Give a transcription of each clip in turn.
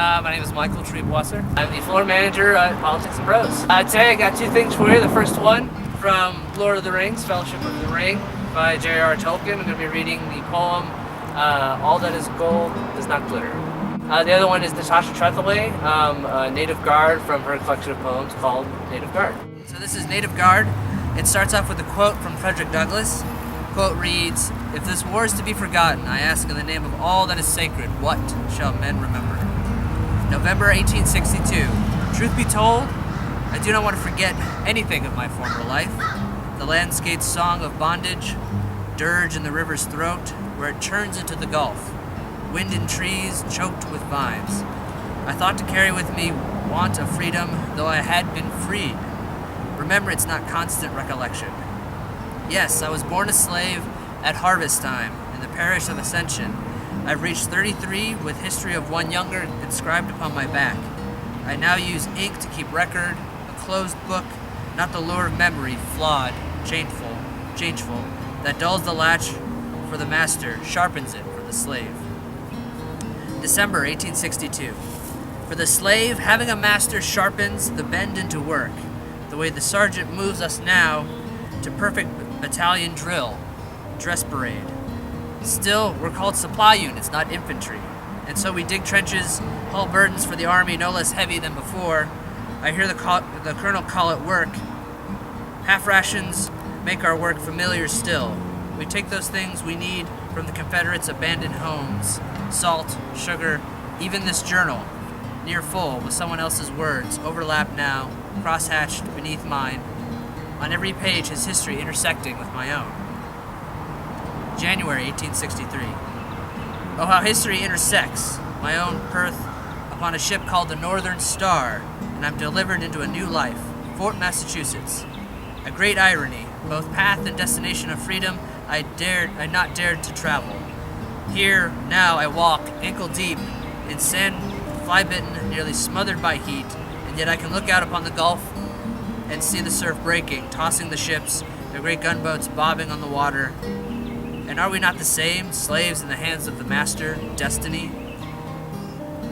My name is Michael Trethewey. I'm the floor manager at Politics and Prose. Today I got two things for you. The first one from Lord of the Rings, Fellowship of the Ring by J.R.R. Tolkien. I'm going to be reading the poem All That Is Gold Does Not Glitter. The other one is Natasha Trethewey, a native guard from her collection of poems called Native Guard. So this is Native Guard. It starts off with a quote from Frederick Douglass. The quote reads, "If this war is to be forgotten, I ask in the name of all that is sacred, what shall men remember?" November 1862. Truth be told, I do not want to forget anything of my former life. The landscape's song of bondage, dirge in the river's throat, where it turns into the Gulf. Wind in trees choked with vines. I thought to carry with me want of freedom, though I had been freed. Remember, it's not constant recollection. Yes, I was born a slave at harvest time in the parish of Ascension. I've reached 33 with history of one younger inscribed upon my back. I now use ink to keep record, a closed book, not the lure of memory, flawed, changeful, that dulls the latch for the master, sharpens it for the slave. December 1862. For the slave, having a master sharpens the bend into work, the way the sergeant moves us now to perfect battalion drill, dress parade. Still, we're called supply units, not infantry, and so we dig trenches, haul burdens for the army no less heavy than before. I hear the colonel call it work. Half rations make our work familiar still. We take those things we need from the Confederates' abandoned homes, salt, sugar, even this journal, near full with someone else's words, overlapped now, cross-hatched beneath mine. On every page, his history intersecting with my own. January 1863. Oh, how history intersects. My own Perth upon a ship called the Northern Star, and I'm delivered into a new life. Fort Massachusetts. A great irony, both path and destination of freedom I not dared to travel. Here, now, I walk, ankle deep, in sand, fly-bitten, nearly smothered by heat, and yet I can look out upon the Gulf and see the surf breaking, tossing the ships, the great gunboats bobbing on the water. And are we not the same, slaves in the hands of the master, destiny?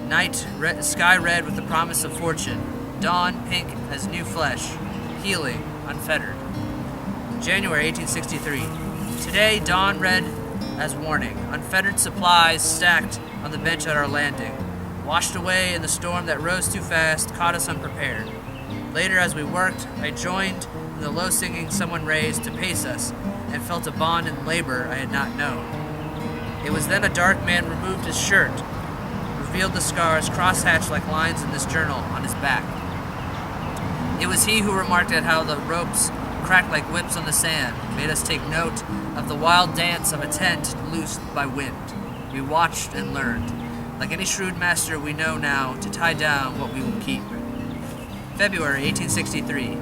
Night, sky red with the promise of fortune. Dawn, pink as new flesh. Healing, unfettered. January 1863. Today, dawn red as warning. Unfettered supplies stacked on the bench at our landing. Washed away in the storm that rose too fast, caught us unprepared. Later, as we worked, I joined in the low singing someone raised to pace us, and felt a bond in labor I had not known. It was then a dark man removed his shirt, revealed the scars cross-hatched like lines in this journal on his back. It was he who remarked at how the ropes cracked like whips on the sand, made us take note of the wild dance of a tent loosed by wind. We watched and learned. Like any shrewd master, we know now to tie down what we will keep. February 1863.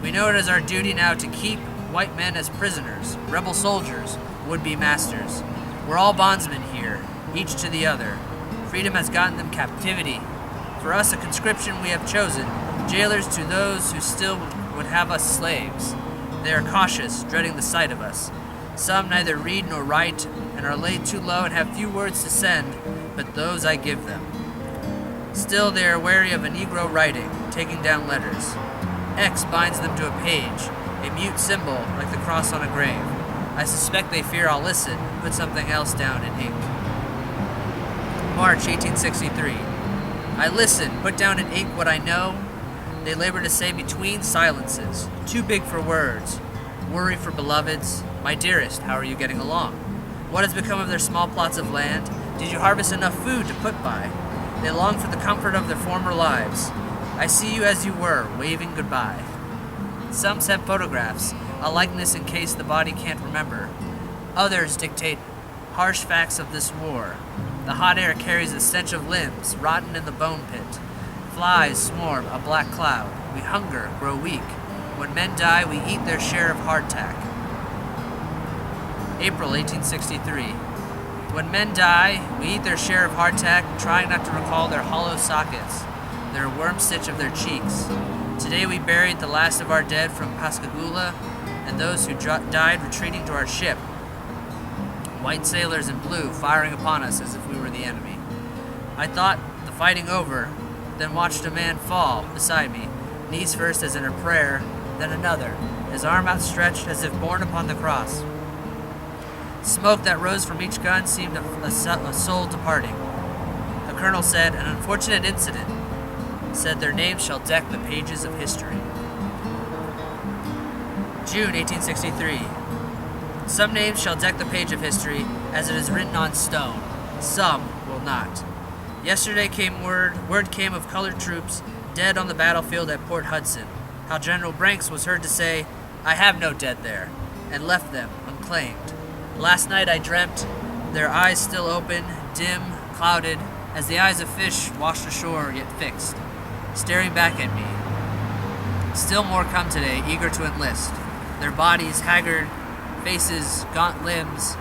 We know it is our duty now to keep white men as prisoners, rebel soldiers, would-be masters. We're all bondsmen here, each to the other. Freedom has gotten them captivity. For us, a conscription we have chosen, jailers to those who still would have us slaves. They are cautious, dreading the sight of us. Some neither read nor write, and are laid too low and have few words to send, but those I give them. Still, they are wary of a Negro writing, taking down letters. X binds them to a page, a mute symbol like the cross on a grave. I suspect they fear I'll listen, put something else down in ink. March 1863. I listen, put down in ink what I know. They labor to say between silences, too big for words. Worry for beloveds. My dearest, how are you getting along? What has become of their small plots of land? Did you harvest enough food to put by? They long for the comfort of their former lives. I see you as you were, waving goodbye. Some send photographs, a likeness in case the body can't remember. Others dictate harsh facts of this war. The hot air carries a stench of limbs, rotten in the bone pit. Flies swarm, a black cloud. We hunger, grow weak. When men die, we eat their share of hardtack. April 1863. When men die, we eat their share of hardtack, trying not to recall their hollow sockets, their worm stitch of their cheeks. Today we buried the last of our dead from Pascagoula, and those who died retreating to our ship. White sailors in blue firing upon us as if we were the enemy. I thought the fighting over, then watched a man fall beside me, knees first as in a prayer, then another, his arm outstretched as if borne upon the cross. Smoke that rose from each gun seemed a soul departing. The colonel said, "An unfortunate incident," said, "their names shall deck the pages of history." June 1863. Some names shall deck the page of history as it is written on stone. Some will not. Yesterday word came of colored troops dead on the battlefield at Port Hudson. How General Branks was heard to say, "I have no dead there," and left them unclaimed. Last night I dreamt, their eyes still open, dim, clouded, as the eyes of fish washed ashore yet fixed, staring back at me. Still more come today, eager to enlist. Their bodies, haggard faces, gaunt limbs,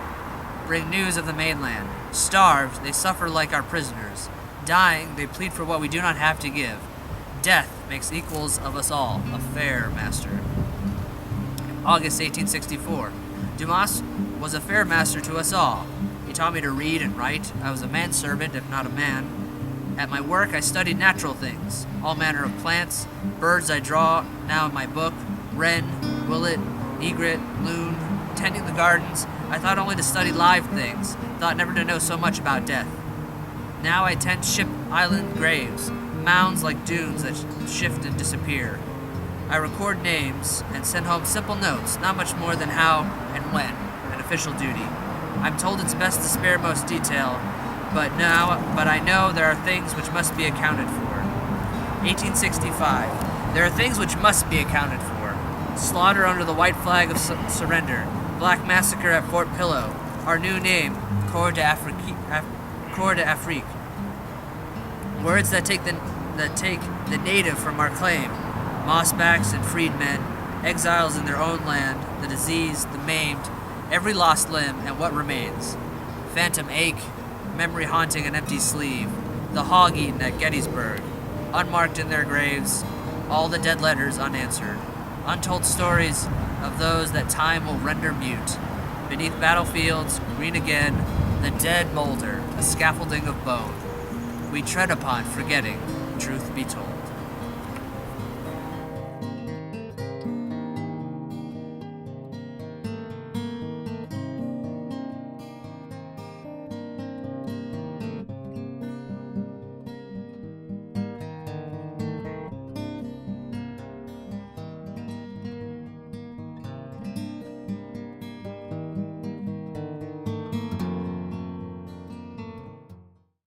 bring news of the mainland. Starved, they suffer like our prisoners. Dying, they plead for what we do not have to give. Death makes equals of us all, a fair master. August 1864. Dumas was a fair master to us all. He taught me to read and write. I was a manservant, if not a man. At my work, I studied natural things, all manner of plants, birds I draw now in my book, wren, willet, egret, loon, tending the gardens. I thought only to study live things, thought never to know so much about death. Now I tend ship island graves, mounds like dunes that shift and disappear. I record names and send home simple notes, not much more than how and when, an official duty. I'm told it's best to spare most detail, but I know there are things which must be accounted for. 1865. There are things which must be accounted for. Slaughter under the white flag of surrender. Black massacre at Fort Pillow. Our new name, Corps d'Afrique. Words that take the native from our claim. Mossbacks and freedmen, exiles in their own land, the diseased, the maimed, every lost limb and what remains. Phantom ache, memory haunting an empty sleeve, the hog eaten at Gettysburg, unmarked in their graves, all the dead letters unanswered, untold stories of those that time will render mute. Beneath battlefields, green again, the dead molder, a scaffolding of bone. We tread upon, forgetting, truth be told.